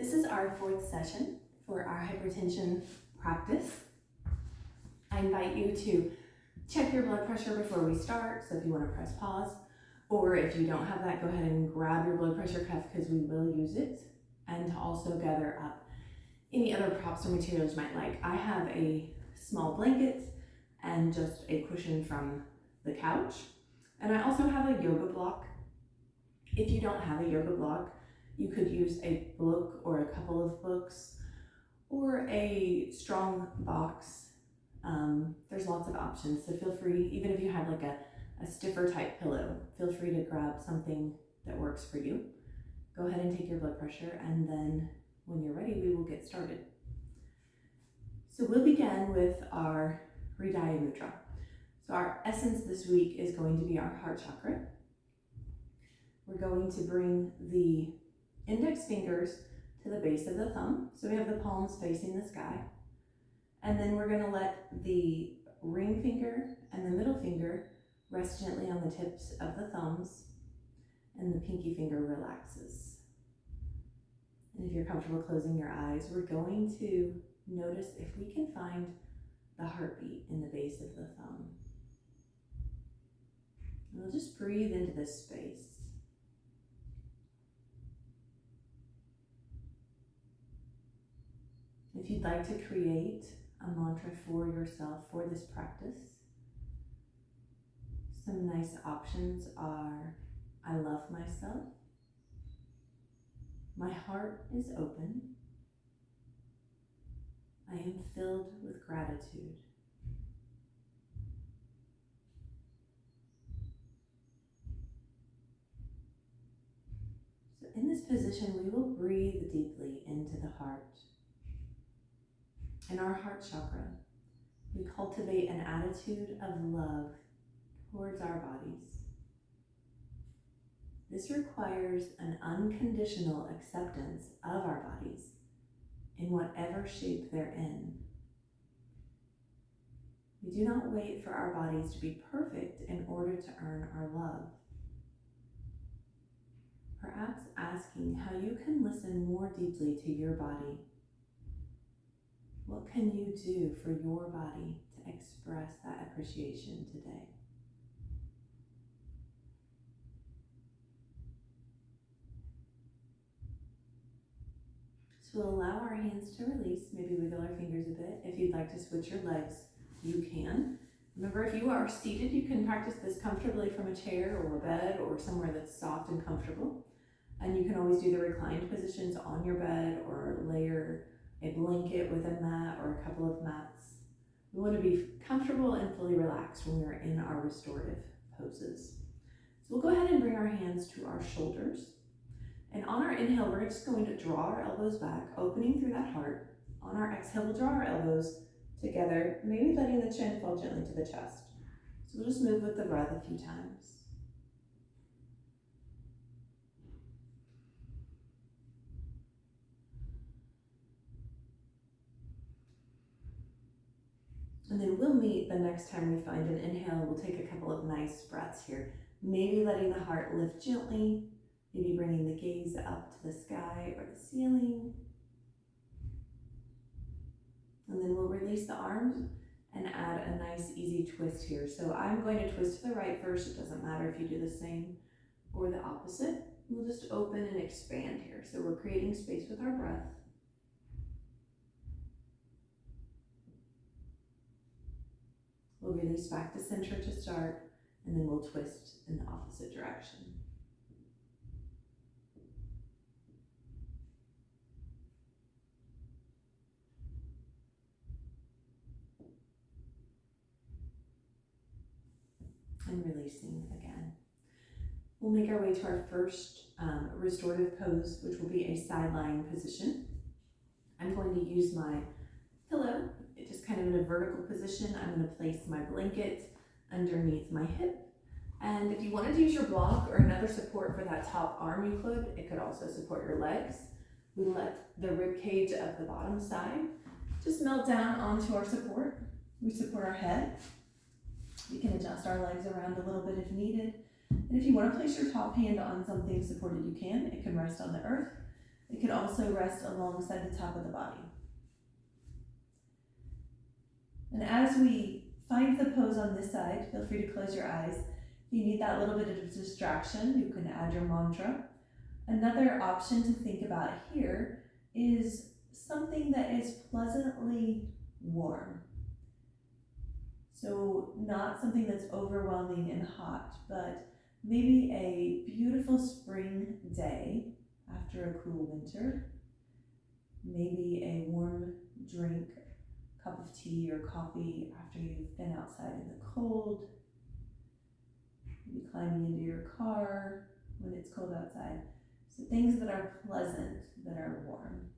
This is our fourth session for our hypertension practice. I invite you to check your blood pressure before we start, so if you want to press pause, or if you don't have that, go ahead and grab your blood pressure cuff because we will use it, and to also gather up any other props or materials you might like. I have a small blanket and just a cushion from the couch, and I also have a yoga block. If you don't have a yoga block, you could use a book or a couple of books or a strong box. There's lots of options, so feel free, even if you have like a stiffer type pillow, feel free to grab something that works for you. Go ahead and take your blood pressure, and then when you're ready, we will get started. So we'll begin with our Hridaya Mudra. So our essence this week is going to be our heart chakra. We're going to bring the index fingers to the base of the thumb. So we have the palms facing the sky. And then we're going to let the ring finger and the middle finger rest gently on the tips of the thumbs, and the pinky finger relaxes. And if you're comfortable closing your eyes, we're going to notice if we can find the heartbeat in the base of the thumb. And we'll just breathe into this space. If you'd like to create a mantra for yourself for this practice, some nice options are: I love myself, my heart is open, I am filled with gratitude. So in this position, we will breathe deeply into the heart. In our heart chakra, we cultivate an attitude of love towards our bodies. This requires an unconditional acceptance of our bodies in whatever shape they're in. We do not wait for our bodies to be perfect in order to earn our love. Perhaps asking how you can listen more deeply to your body. What can you do for your body to express that appreciation today? So we'll allow our hands to release, maybe wiggle our fingers a bit. If you'd like to switch your legs, you can. Remember, if you are seated, you can practice this comfortably from a chair or a bed or somewhere that's soft and comfortable. And you can always do the reclined positions on your bed or layer a blanket with a mat or a couple of mats. We want to be comfortable and fully relaxed when we're in our restorative poses. So we'll go ahead and bring our hands to our shoulders. And on our inhale, we're just going to draw our elbows back, opening through that heart. On our exhale, we'll draw our elbows together, maybe letting the chin fall gently to the chest. So we'll just move with the breath a few times. And then we'll meet the next time we find an inhale. We'll take a couple of nice breaths here. Maybe letting the heart lift gently, maybe bringing the gaze up to the sky or the ceiling. And then we'll release the arms and add a nice easy twist here. So I'm going to twist to the right first. It doesn't matter if you do the same or the opposite. We'll just open and expand here. So we're creating space with our breath. We'll release back to center to start, and then we'll twist in the opposite direction. And releasing again. We'll make our way to our first restorative pose, which will be a side lying position. I'm going to use my pillow, just kind of in a vertical position. I'm going to place my blanket underneath my hip. And if you wanted to use your block or another support for that top arm, you could. It could also support your legs. We let the rib cage of the bottom side just melt down onto our support. We support our head. We can adjust our legs around a little bit if needed. And if you want to place your top hand on something supported, you can. It can rest on the earth, It can also rest alongside the top of the body. And as we find the pose on this side, feel free to close your eyes. If you need that little bit of distraction, you can add your mantra. Another option to think about here is something that is pleasantly warm. So not something that's overwhelming and hot, but maybe a beautiful spring day after a cool winter. Maybe a warm drink, cup of tea or coffee after you've been outside in the cold. Maybe climbing into your car when it's cold outside. So things that are pleasant, that are warm.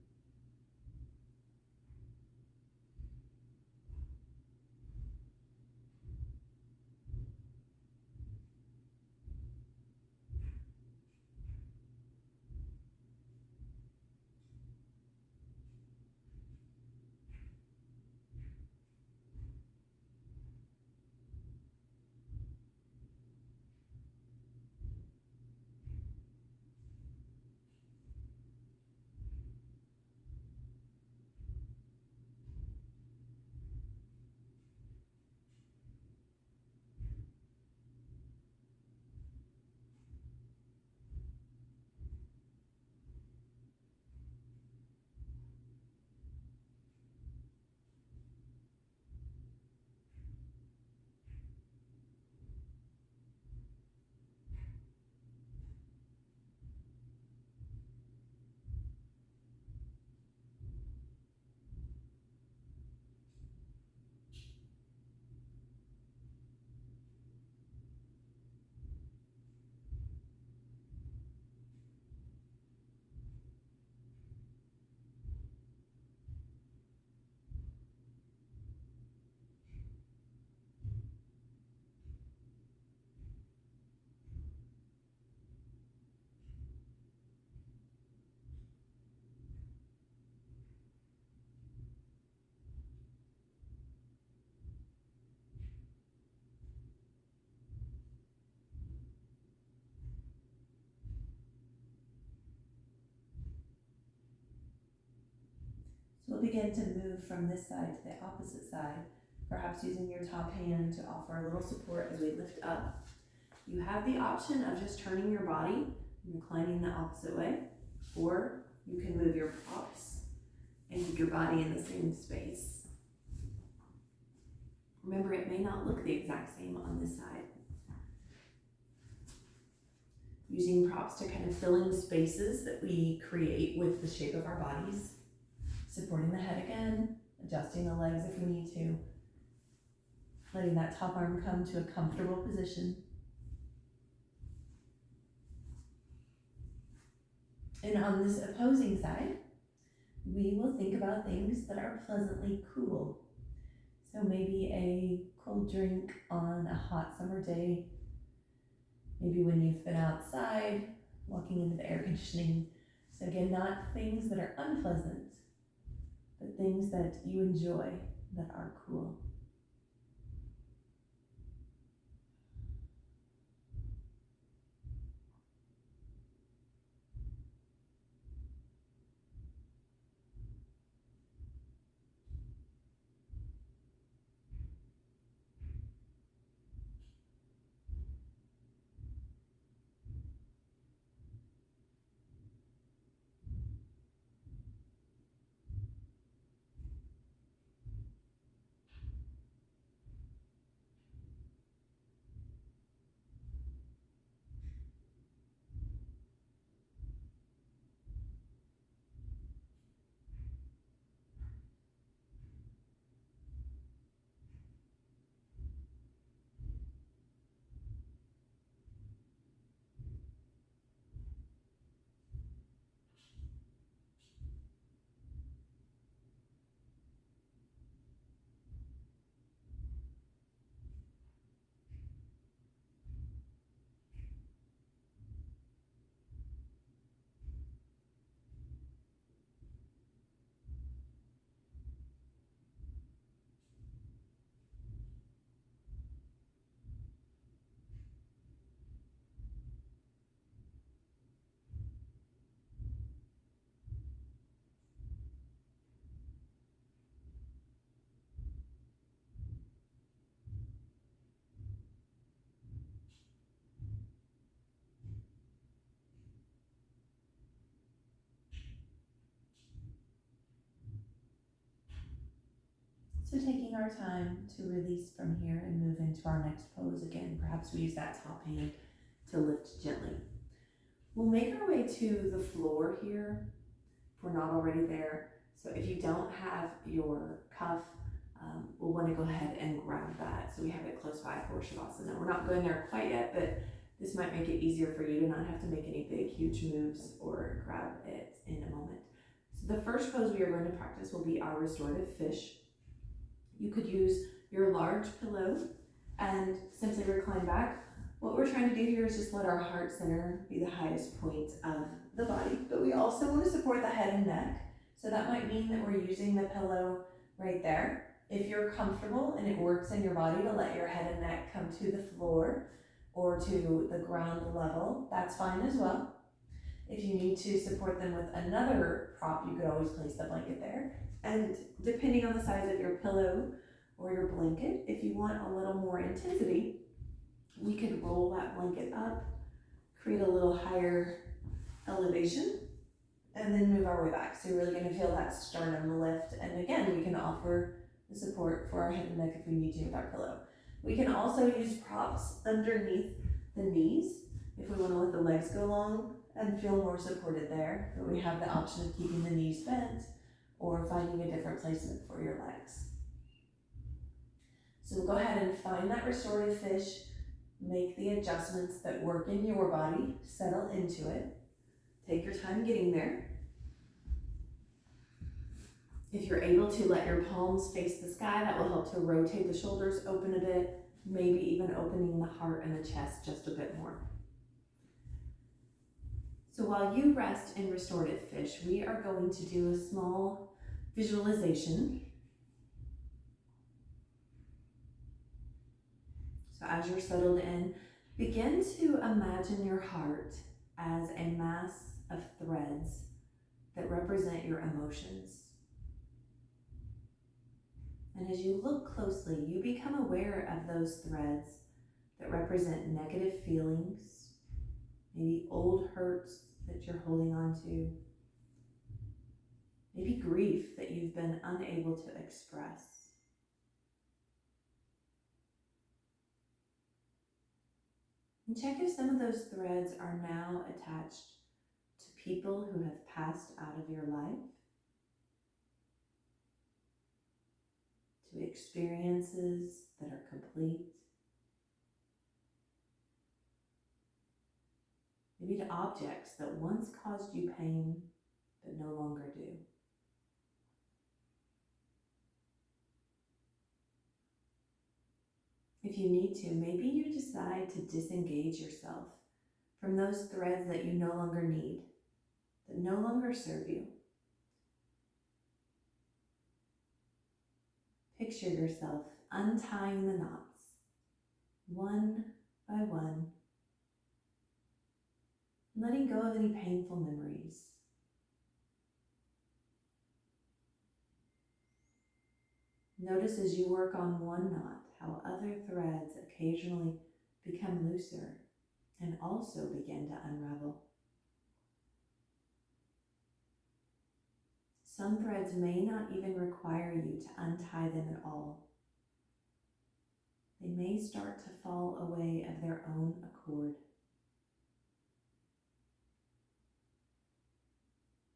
So we'll begin to move from this side to the opposite side, perhaps using your top hand to offer a little support as we lift up. You have the option of just turning your body and reclining the opposite way, or you can move your props and keep your body in the same space. Remember, it may not look the exact same on this side. Using props to kind of fill in spaces that we create with the shape of our bodies. Supporting the head again, adjusting the legs if we need to. Letting that top arm come to a comfortable position. And on this opposing side, we will think about things that are pleasantly cool. So maybe a cold drink on a hot summer day. Maybe when you've been outside, walking into the air conditioning. So again, not things that are unpleasant, but things that you enjoy that are cool. taking our time to release from here and move into our next pose again. Perhaps we use that top hand to lift gently. We'll make our way to the floor here if we're not already there. So if you don't have your cuff, we'll want to go ahead and grab that so we have it close by for Shavasana. We're not going there quite yet, but this might make it easier for you to not have to make any big, huge moves or grab it in a moment. So the first pose we are going to practice will be our restorative fish. You could use your large pillow and simply recline back. What we're trying to do here is just let our heart center be the highest point of the body, but we also want to support the head and neck. So that might mean that we're using the pillow right there. If you're comfortable and it works in your body to let your head and neck come to the floor or to the ground level, that's fine as well. If you need to support them with another prop, you could always place the blanket there. And depending on the size of your pillow or your blanket, if you want a little more intensity, we could roll that blanket up, create a little higher elevation, and then move our way back. So you're really going to feel that sternum lift. And again, we can offer the support for our head and neck if we need to with our pillow. We can also use props underneath the knees if we want to let the legs go long and feel more supported there. But we have the option of keeping the knees bent or finding a different placement for your legs. So we'll go ahead and find that restorative fish, make the adjustments that work in your body, settle into it. Take your time getting there. If you're able to, let your palms face the sky. That will help to rotate the shoulders, open a bit, maybe even opening the heart and the chest just a bit more. So while you rest in restorative fish, we are going to do a small visualization. So as you're settled in, begin to imagine your heart as a mass of threads that represent your emotions. And as you look closely, you become aware of those threads that represent negative feelings, maybe old hurts that you're holding on to, maybe grief that you've been unable to express. And check if some of those threads are now attached to people who have passed out of your life, to experiences that are complete, maybe to objects that once caused you pain but no longer do. If you need to, maybe you decide to disengage yourself from those threads that you no longer need, that no longer serve you. Picture yourself untying the knots, one by one, letting go of any painful memories. Notice as you work on one knot, how other threads occasionally become looser and also begin to unravel. Some threads may not even require you to untie them at all. They may start to fall away of their own accord.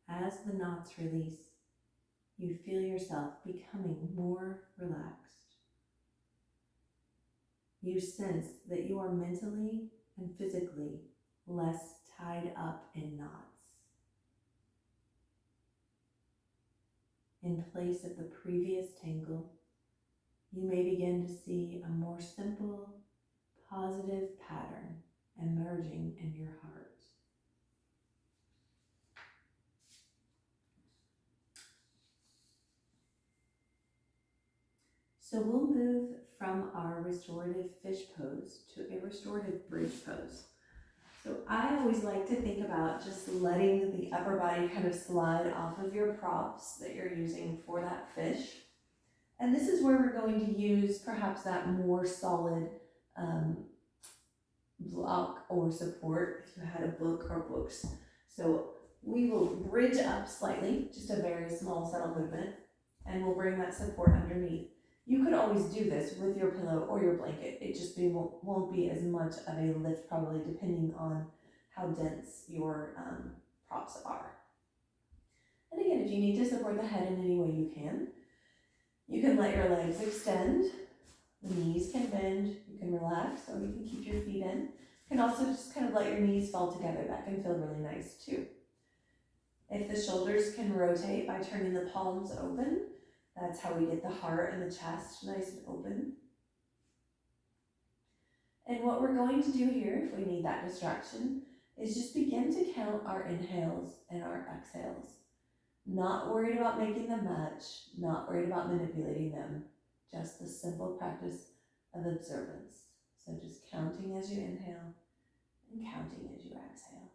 As the knots release, you feel yourself becoming more relaxed. You sense that you are mentally and physically less tied up in knots. In place of the previous tangle, you may begin to see a more simple, positive pattern emerging in your heart. So we'll move from our restorative fish pose to a restorative bridge pose. So I always like to think about just letting the upper body kind of slide off of your props that you're using for that fish. And this is where we're going to use perhaps that more solid block or support if you had a book or books. So we will bridge up slightly, just a very small subtle movement, and we'll bring that support underneath. You could always do this with your pillow or your blanket. It just won't be as much of a lift, probably, depending on how dense your props are. And again, if you need to support the head in any way you can let your legs extend, the knees can bend, you can relax, or you can keep your feet in. You can also just kind of let your knees fall together. That can feel really nice too. If the shoulders can rotate by turning the palms open, that's how we get the heart and the chest nice and open. And what we're going to do here, if we need that distraction, is just begin to count our inhales and our exhales. Not worried about making them match, not worried about manipulating them, just the simple practice of observance. So just counting as you inhale and counting as you exhale.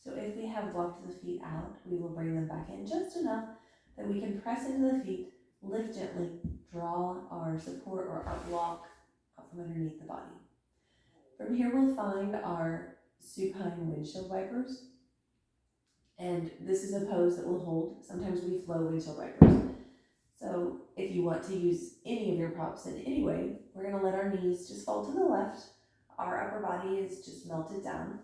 So if we have walked the feet out, we will bring them back in just enough that we can press into the feet, lift gently, draw our support or our block up from underneath the body. From here we'll find our supine windshield wipers. And this is a pose that will hold. Sometimes we flow windshield wipers. So if you want to use any of your props in any way, we're going to let our knees just fall to the left. Our upper body is just melted down.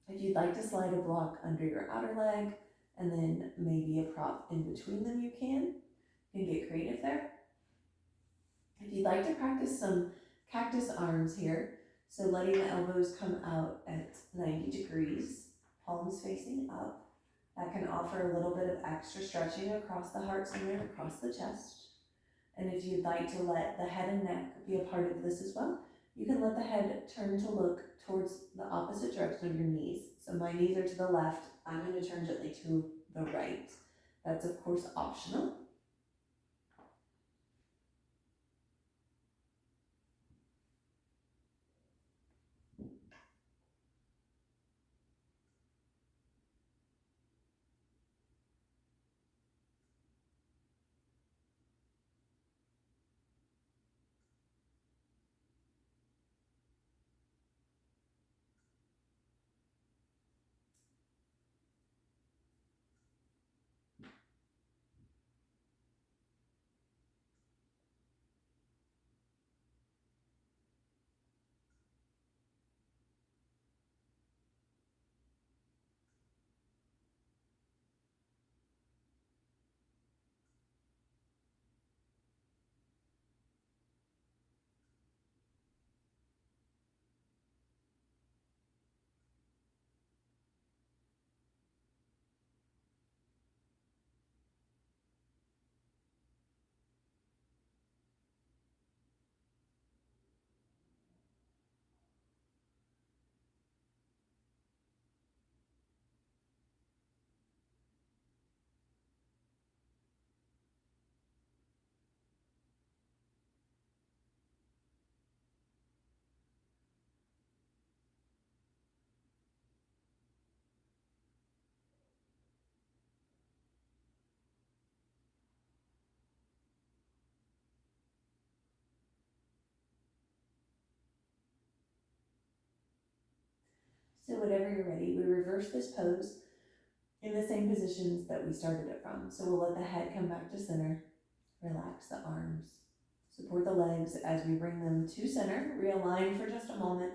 If you'd like to slide a block under your outer leg and then maybe a prop in between them, you can get creative there. If you'd like to practice some cactus arms here, so letting the elbows come out at 90 degrees, palms facing up, that can offer a little bit of extra stretching across the heart center and across the chest. And if you'd like to let the head and neck be a part of this as well, you can let the head turn to look towards the opposite direction of your knees. So my knees are to the left, I'm going to turn gently to the right. That's of course optional. So whenever you're ready, we reverse this pose in the same positions that we started it from. So we'll let the head come back to center, relax the arms, support the legs as we bring them to center, realign for just a moment,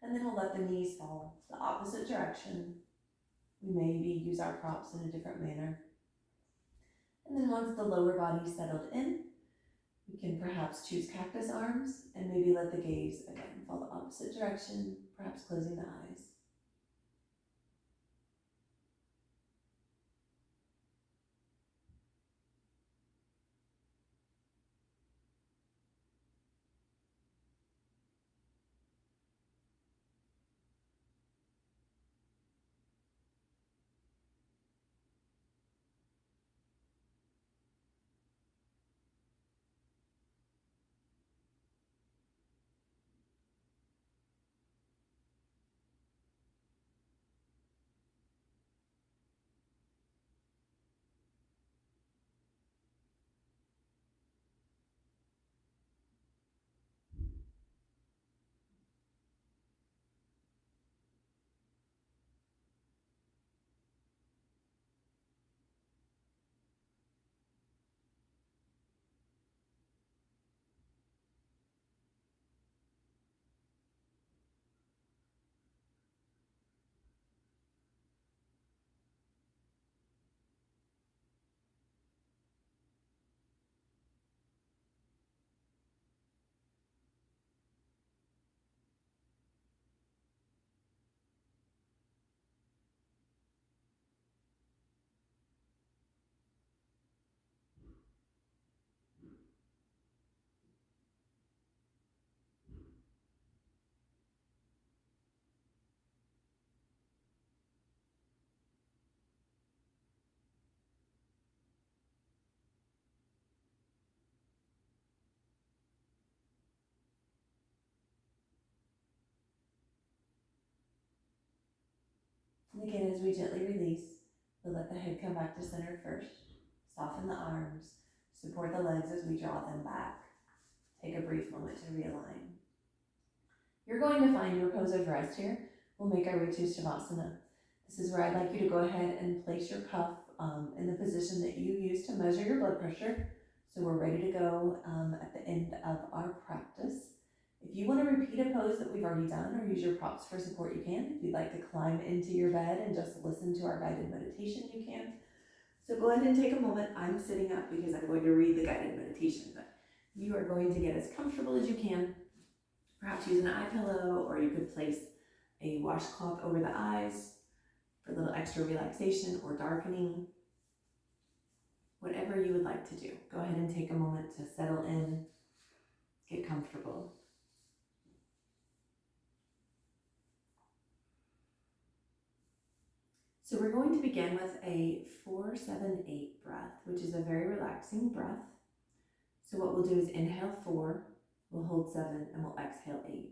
and then we'll let the knees fall the opposite direction. We maybe use our props in a different manner. And then once the lower body's settled in, we can perhaps choose cactus arms and maybe let the gaze again fall the opposite direction, perhaps closing the eyes. And again, as we gently release, we'll let the head come back to center first. Soften the arms, support the legs as we draw them back. Take a brief moment to realign. You're going to find your pose of rest here. We'll make our way to Shavasana. This is where I'd like you to go ahead and place your cuff in the position that you use to measure your blood pressure. So we're ready to go at the end of our practice. If you want to repeat a pose that we've already done or use your props for support, you can. If you'd like to climb into your bed and just listen to our guided meditation, you can. So go ahead and take a moment. I'm sitting up because I'm going to read the guided meditation, but you are going to get as comfortable as you can. Perhaps use an eye pillow, or you could place a washcloth over the eyes for a little extra relaxation or darkening. Whatever you would like to do. Go ahead and take a moment to settle in, get comfortable. So we're going to begin with a 4-7-8 breath, which is a very relaxing breath. So what we'll do is inhale 4, we'll hold 7, and we'll exhale 8.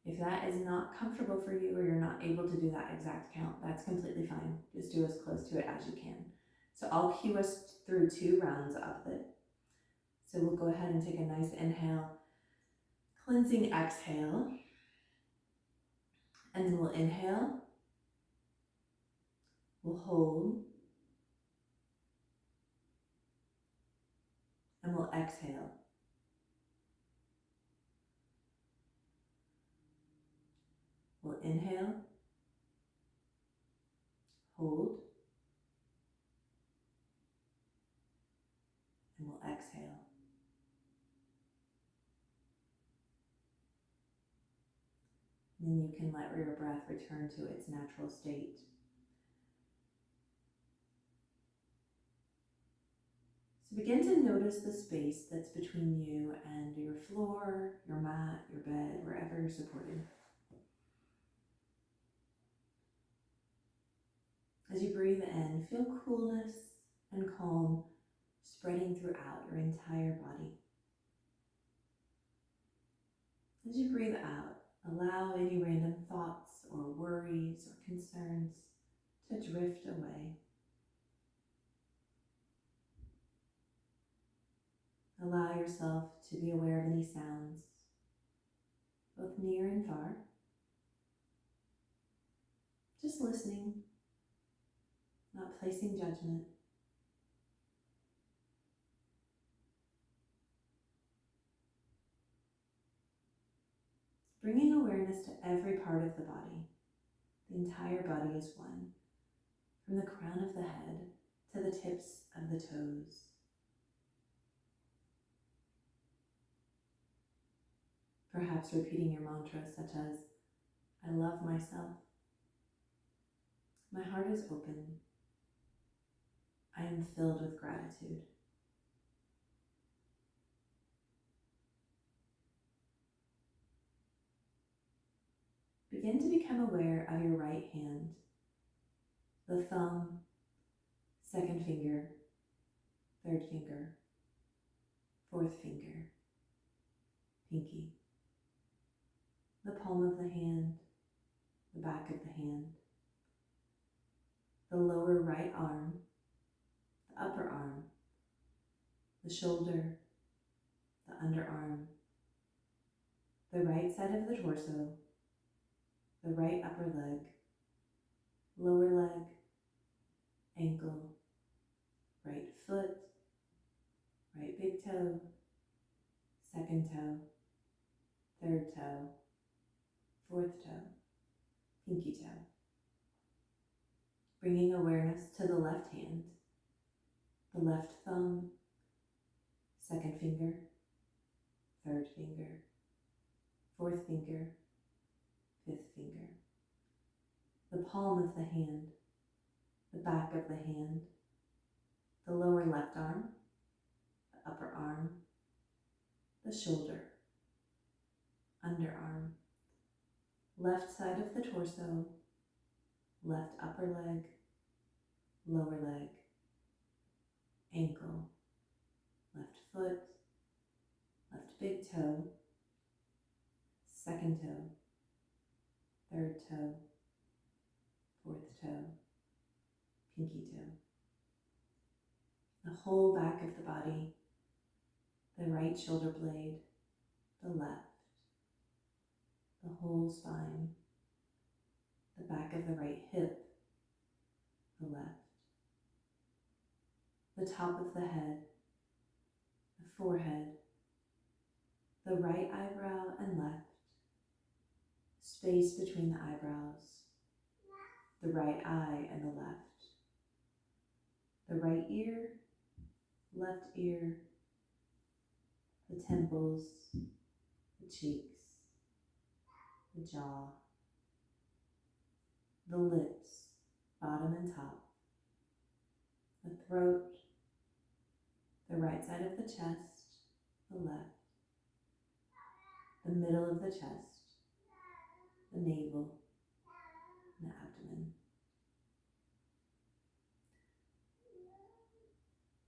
If that is not comfortable for you or you're not able to do that exact count, that's completely fine. Just do as close to it as you can. So I'll cue us through 2 rounds of it. So we'll go ahead and take a nice inhale, cleansing exhale, and then we'll inhale, we'll hold, and we'll exhale. We'll inhale, hold, and we'll exhale. And then you can let your breath return to its natural state. So begin to notice the space that's between you and your floor, your mat, your bed, wherever you're supported. As you breathe in, feel coolness and calm spreading throughout your entire body. As you breathe out, allow any random thoughts or worries or concerns to drift away. Allow yourself to be aware of any sounds, both near and far. just listening, not placing judgment. Bringing awareness to every part of the body. The entire body is one, from the crown of the head to the tips of the toes. Perhaps repeating your mantras such as, I love myself. My heart is open. I am filled with gratitude. Begin to become aware of your right hand, the thumb, second finger, third finger, fourth finger, pinky, the palm of the hand, the back of the hand, the lower right arm, the upper arm, the shoulder, the underarm, the right side of the torso, the right upper leg, lower leg, ankle, right foot, right big toe, second toe, third toe, fourth toe, pinky toe. Bringing awareness to the left hand, the left thumb, second finger, third finger, fourth finger, fifth finger, the palm of the hand, the back of the hand, the lower left arm, the upper arm, the shoulder, underarm, left side of the torso, left upper leg, lower leg, ankle, left foot, left big toe, second toe, third toe, fourth toe, pinky toe. The whole back of the body, the right shoulder blade, the left, the whole spine, the back of the right hip, the left, the top of the head, the forehead, the right eyebrow and left, space between the eyebrows, the right eye and the left, the right ear, left ear, the temples, the cheeks, the jaw, the lips, bottom and top, the throat, the right side of the chest, the left, the middle of the chest, the navel, and the abdomen.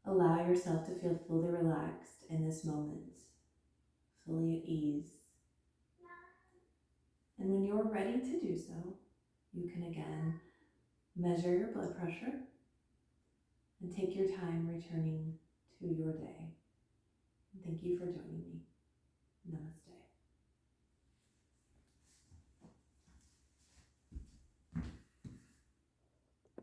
Allow yourself to feel fully relaxed in this moment, fully at ease. And when you're ready to do so, you can again measure your blood pressure and take your time returning to your day. Thank you for joining me.